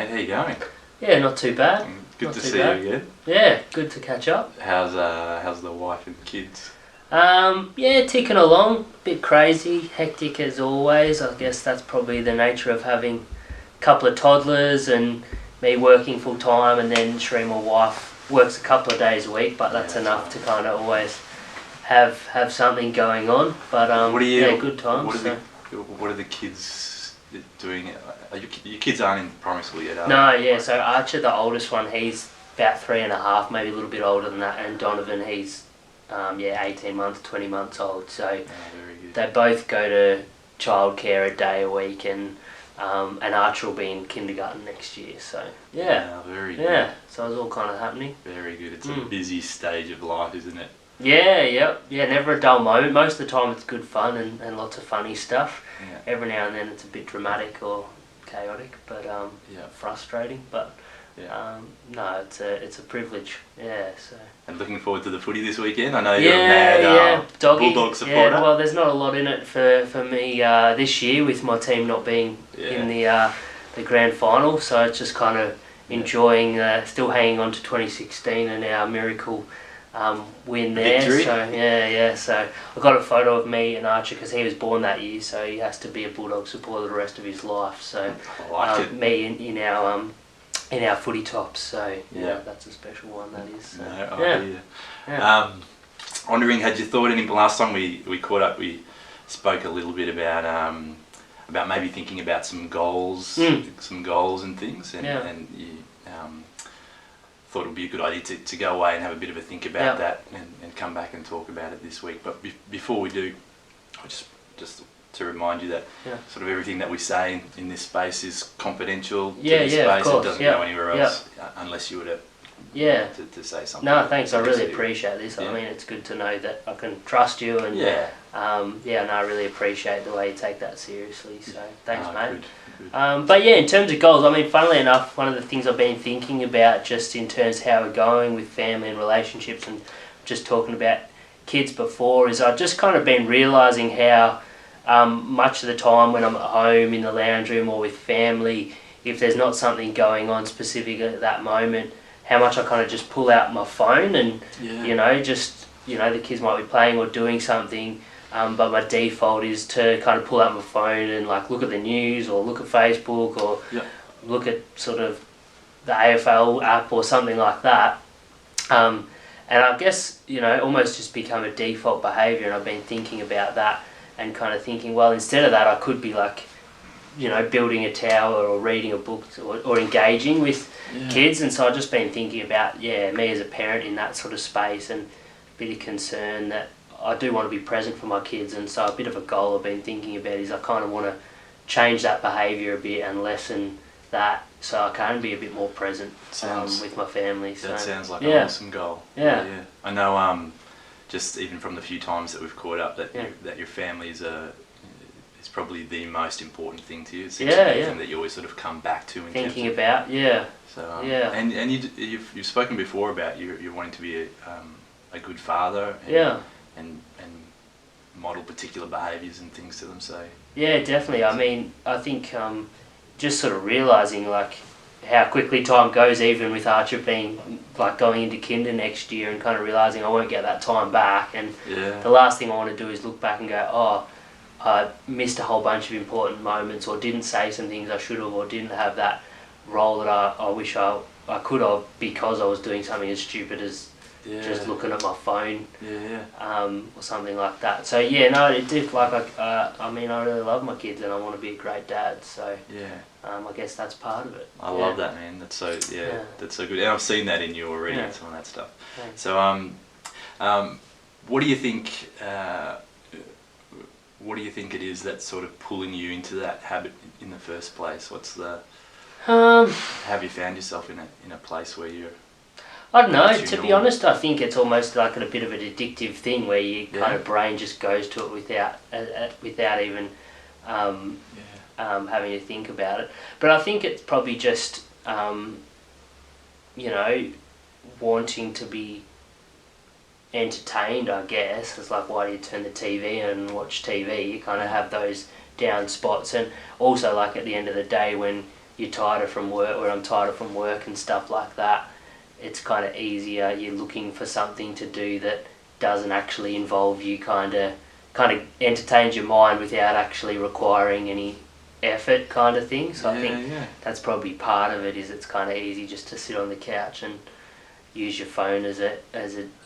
mate. How you going? Yeah, not too bad. Good Not to too see bad. you again. Yeah, good to catch up. How's the wife and kids? Yeah, ticking along. Bit crazy, hectic as always. I guess that's probably the nature of having a couple of toddlers and me working full time, and then Sheree, my wife, works a couple of days a week, but that's enough to kind of always have something going on. But yeah, good times. What are the kids doing? Your kids aren't in primary school yet, are they? No, yeah. So Archer, the oldest one, he's about 3.5, maybe a little bit older than that, and Donovan, he's 18 months, 20 months old. So very good. they both go to childcare a day a week, and Archer will be in kindergarten next year. So Very good. yeah. So it's all kind of happening. Very good. It's a busy stage of life, isn't it? Yeah. Never a dull moment. Most of the time it's good fun and lots of funny stuff. Yeah. Every now and then it's a bit dramatic or chaotic, but frustrating. But no, it's a privilege. Yeah. So. And looking forward to the footy this weekend. I know you're a mad Bulldog supporter. Yeah, well, there's not a lot in it for me this year with my team not being in the grand final. So it's just kind of enjoying, still hanging on to 2016 and our miracle win there. Victory. So so I got a photo of me and Archer because he was born that year, so he has to be a Bulldog supporter the rest of his life. So I like it. me in our footy tops. So that's a special one. That is. So, Wondering, had you thought any? Last time we caught up, we spoke a little bit about maybe thinking about some goals and things, and you thought it would be a good idea to go away and have a bit of a think about that and come back and talk about it this week. But before we do, I just to remind you that sort of everything that we say in this space is confidential to this space. Of course. It doesn't go anywhere else unless you were to say something. No, thanks. I really appreciate this. I mean, it's good to know that I can trust you, and I really appreciate the way you take that seriously. So thanks, mate. Good. But yeah, in terms of goals, I mean, funnily enough, one of the things I've been thinking about just in terms of how we're going with family and relationships, and just talking about kids before, is I've just kind of been realising how much of the time when I'm at home in the lounge room or with family, if there's not something going on specific at that moment, how much I kind of just pull out my phone and the kids might be playing or doing something, but my default is to kind of pull out my phone and like look at the news or look at Facebook or look at sort of the AFL app or something like that. And I guess, almost just become a default behaviour, and I've been thinking about that and kind of thinking, well, instead of that I could be like, building a tower or reading a book or engaging with kids. And so I've just been thinking about, me as a parent in that sort of space, and a bit of concern that I do want to be present for my kids. And so a bit of a goal I've been thinking about is I kind of want to change that behaviour a bit and lessen that, so I can be a bit more present with my family. So, that sounds like an awesome goal. Yeah. I know, just even from the few times that we've caught up, that your family is probably the most important thing to you. It seems to be the thing that you always sort of come back to and thinking about. So and you've spoken before about you're wanting to be a good father. And model particular behaviours and things to them. So definitely. I mean, I think just sort of realising like how quickly time goes, even with Archer being like going into kinder next year, and kind of realising I won't get that time back. And the last thing I want to do is look back and go, oh, I missed a whole bunch of important moments, or didn't say some things I should have, or didn't have that role that I wish I could have, because I was doing something as stupid as just looking at my phone or something like that. So it did, like I really love my kids and I want to be a great dad, so I guess that's part of it. I love that, man. That's so that's so good, and I've seen that in you already, some of that stuff. Thanks. So what do you think it is that's sort of pulling you into that habit in the first place? What's the have you found yourself in a place where you're, I don't know, to be honest, I think it's almost like a bit of an addictive thing where your kind of brain just goes to it without even having to think about it. But I think it's probably just, wanting to be entertained, I guess. It's like, why do you turn the TV on and watch TV? You kind of have those down spots. And also, like, at the end of the day, when you're tired from work, or I'm tired from work and stuff like that, it's kind of easier. You're looking for something to do that doesn't actually involve you, kind of entertains your mind without actually requiring any effort, kind of thing. So I think that's probably part of it. Is it's kind of easy just to sit on the couch and use your phone as a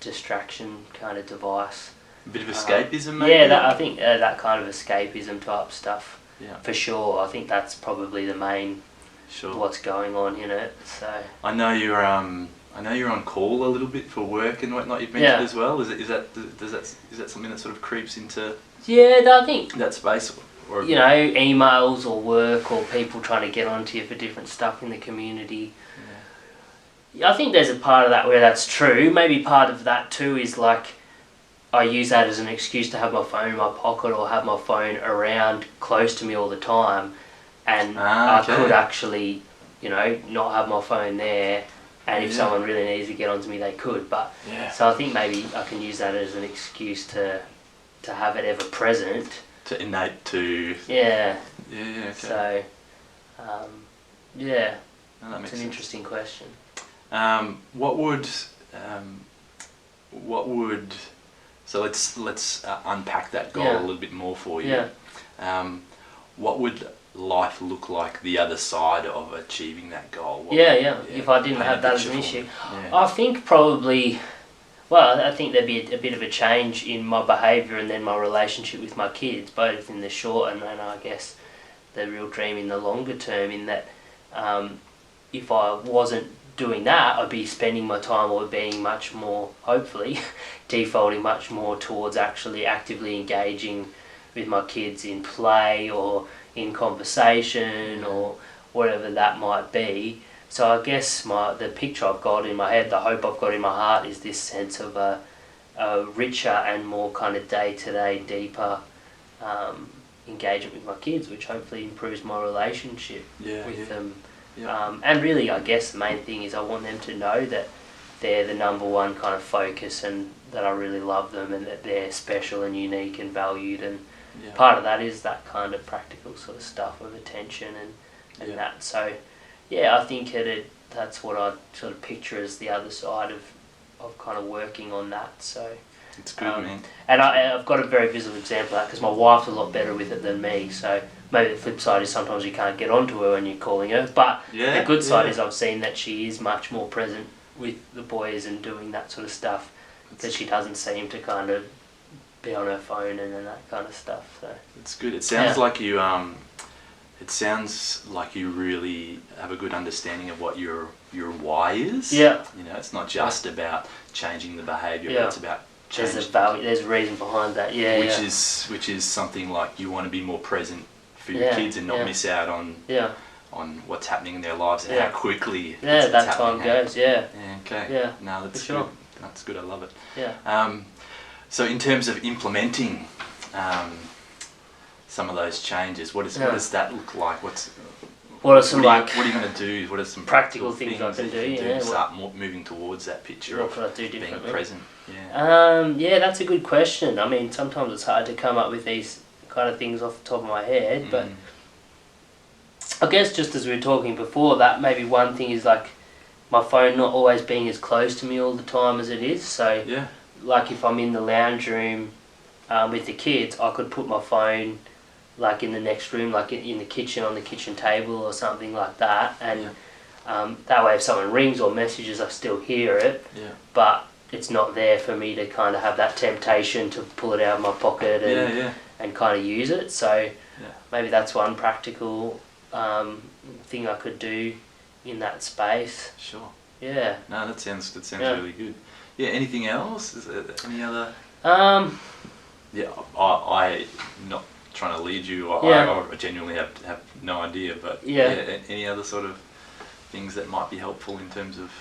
distraction kind of device. A bit of escapism, maybe. Yeah, I think that kind of escapism type stuff. Yeah, for sure. I think that's probably the main what's going on in it. So I know you're on call a little bit for work and whatnot. You've mentioned as well. Is that something that sort of creeps into? Yeah, I think that space. Or you know, emails or work or people trying to get onto you for different stuff in the community. Yeah. I think there's a part of that where that's true. Maybe part of that too is like I use that as an excuse to have my phone in my pocket or have my phone around close to me all the time, and I could actually, you know, not have my phone there, and if someone really needs to get onto me, they could. But so I think maybe I can use that as an excuse to have it ever present. To innate to... Yeah. Yeah, okay. So, yeah, no, that makes it's an sense. interesting question. What would... So let's unpack that goal a little bit more for you. Yeah. What would life look like the other side of achieving that goal? If I didn't have that as an issue. I think probably... Well, I think there'd be a bit of a change in my behaviour and then my relationship with my kids, both in the short and I guess the real dream in the longer term, in that if I wasn't doing that, I'd be spending my time or being much more, hopefully, defaulting much more towards actually actively engaging with my kids in play or in conversation or whatever that might be. So I guess the picture I've got in my head, the hope I've got in my heart is this sense of a richer and more kind of day-to-day, deeper engagement with my kids, which hopefully improves my relationship with them. Yeah. And really, I guess the main thing is I want them to know that they're the number one kind of focus and that I really love them and that they're special and unique and valued. And part of that is that kind of practical sort of stuff of attention and that. So... yeah, I think that's what I sort of picture as the other side of kind of working on that. So it's good, man. And I've got a very visible example of that because my wife's a lot better with it than me. So maybe the flip side is sometimes you can't get onto her when you're calling her. But the good side is I've seen that she is much more present with the boys and doing that sort of stuff. That she doesn't seem to kind of be on her phone and that kind of stuff. So it's good. It sounds like you It sounds like you really have a good understanding of what your why is. Yeah. You know, it's not just about changing the behaviour, but it's about changing. There's a reason behind that. Yeah. Which is something like you want to be more present for your kids and not miss out on what's happening in their lives and how quickly it's that time goes. Yeah. Okay. Yeah. No, that's for sure. good. That's good. I love it. Yeah. So in terms of implementing some of those changes, what does that look like? What are you going to do? What are some practical things I can do? To start moving towards that picture of being present? Yeah, that's a good question. I mean, sometimes it's hard to come up with these kind of things off the top of my head, but I guess just as we were talking before, that maybe one thing is like my phone not always being as close to me all the time as it is. So, like if I'm in the lounge room with the kids, I could put my phone like in the next room, like in the kitchen, on the kitchen table or something like that, and that way if someone rings or messages I still hear it, but it's not there for me to kind of have that temptation to pull it out of my pocket and kind of use it. So maybe that's one practical thing I could do in that space. Sure. Yeah. No, that sounds really good. Yeah, anything else? Is there any other... Yeah, I not trying to lead you. I genuinely have no idea, but any other sort of things that might be helpful in terms of...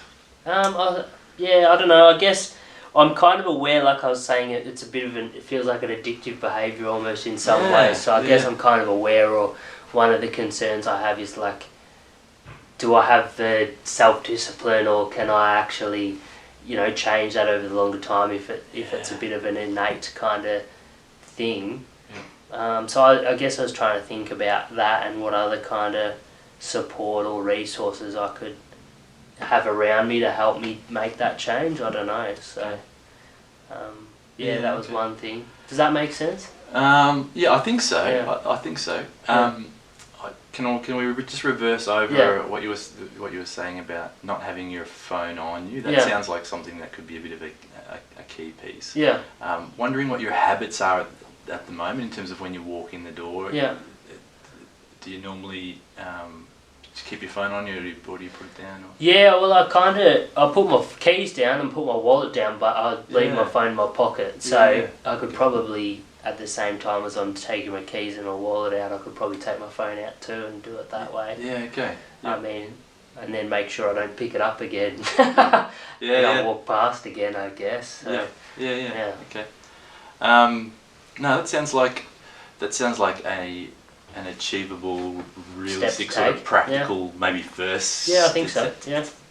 I don't know. I guess I'm kind of aware, like I was saying, it's a bit of it feels like an addictive behaviour almost in some ways. So I guess I'm kind of aware, or one of the concerns I have is like, do I have the self-discipline, or can I actually, change that over the longer time if it's a bit of an innate kind of thing. So I guess I was trying to think about that and what other kind of support or resources I could have around me to help me make that change. I don't know. So, that was one thing. Does that make sense? Yeah, I think so. Yeah. I think so. Can we just reverse over what you were saying about not having your phone on you? That sounds like something that could be a bit of a key piece. Yeah. Wondering what your habits are at the moment in terms of when you walk in the door. Yeah. Do you normally keep your phone on you, or do you put it down? Or? Yeah, well, I put my keys down and put my wallet down, but I leave my phone in my pocket. So I could probably, at the same time as I'm taking my keys and my wallet out, I could probably take my phone out too and do it that way. Yeah, okay. Yeah. I mean, and then make sure I don't pick it up again. I walk past again, I guess. So, yeah. Okay. No, that sounds like an achievable, realistic, sort of practical, maybe first. Yeah, I think so.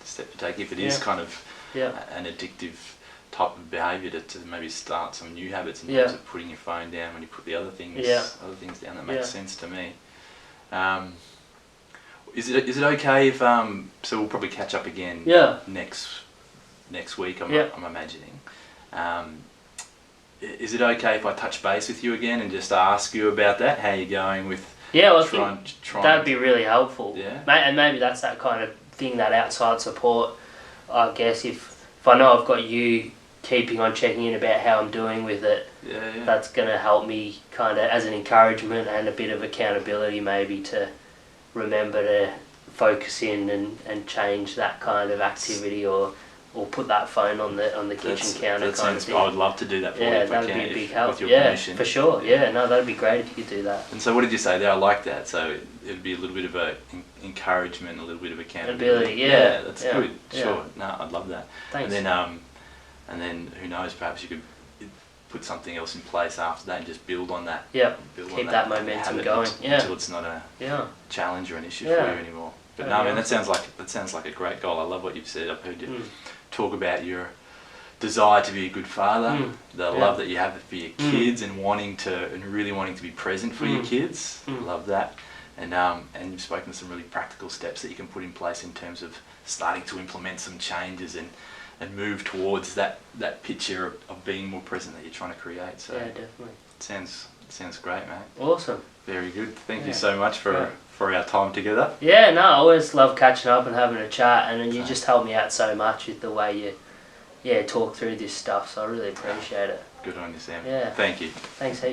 Step to take if it is kind of an addictive type of behaviour to maybe start some new habits in terms of putting your phone down when you put the other things down. That makes sense to me. Is it okay if so we'll probably catch up again next week I'm imagining. Is it okay if I touch base with you again and just ask you about that? How you going with? Yeah, well, I think that'd be really helpful. Yeah. And maybe that's that kind of thing, that outside support. I guess if I know I've got you keeping on checking in about how I'm doing with it, that's going to help me kind of as an encouragement and a bit of accountability maybe to remember to focus in and change that kind of activity or put that phone on the kitchen counter kind of thing. I would love to do that for you if I can. That'd be a big help. With your permission. For sure. Yeah, no, that'd be great if you could do that. And so what did you say there? I like that. So it'd be a little bit of encouragement, a little bit of accountability. Yeah, that's good. Sure. No, I'd love that. Thanks. And then who knows? Perhaps you could put something else in place after that and just build on that. Yeah. Keep that momentum going. Until it's not a challenge or an issue for you anymore. But no, I mean that sounds like a great goal. I love what you've said. I've heard you talk about your desire to be a good father, the love that you have for your kids, and really wanting to be present for your kids. Love that. And you've spoken to some really practical steps that you can put in place in terms of starting to implement some changes and move towards that picture of being more present that you're trying to create. So definitely. It sounds great, mate. Awesome. Very good. Thank you so much for our time together. Yeah, no, I always love catching up and having a chat, and you just help me out so much with the way you talk through this stuff, so I really appreciate it. Good on you, Sam. Yeah. Thank you. Thanks, heaps.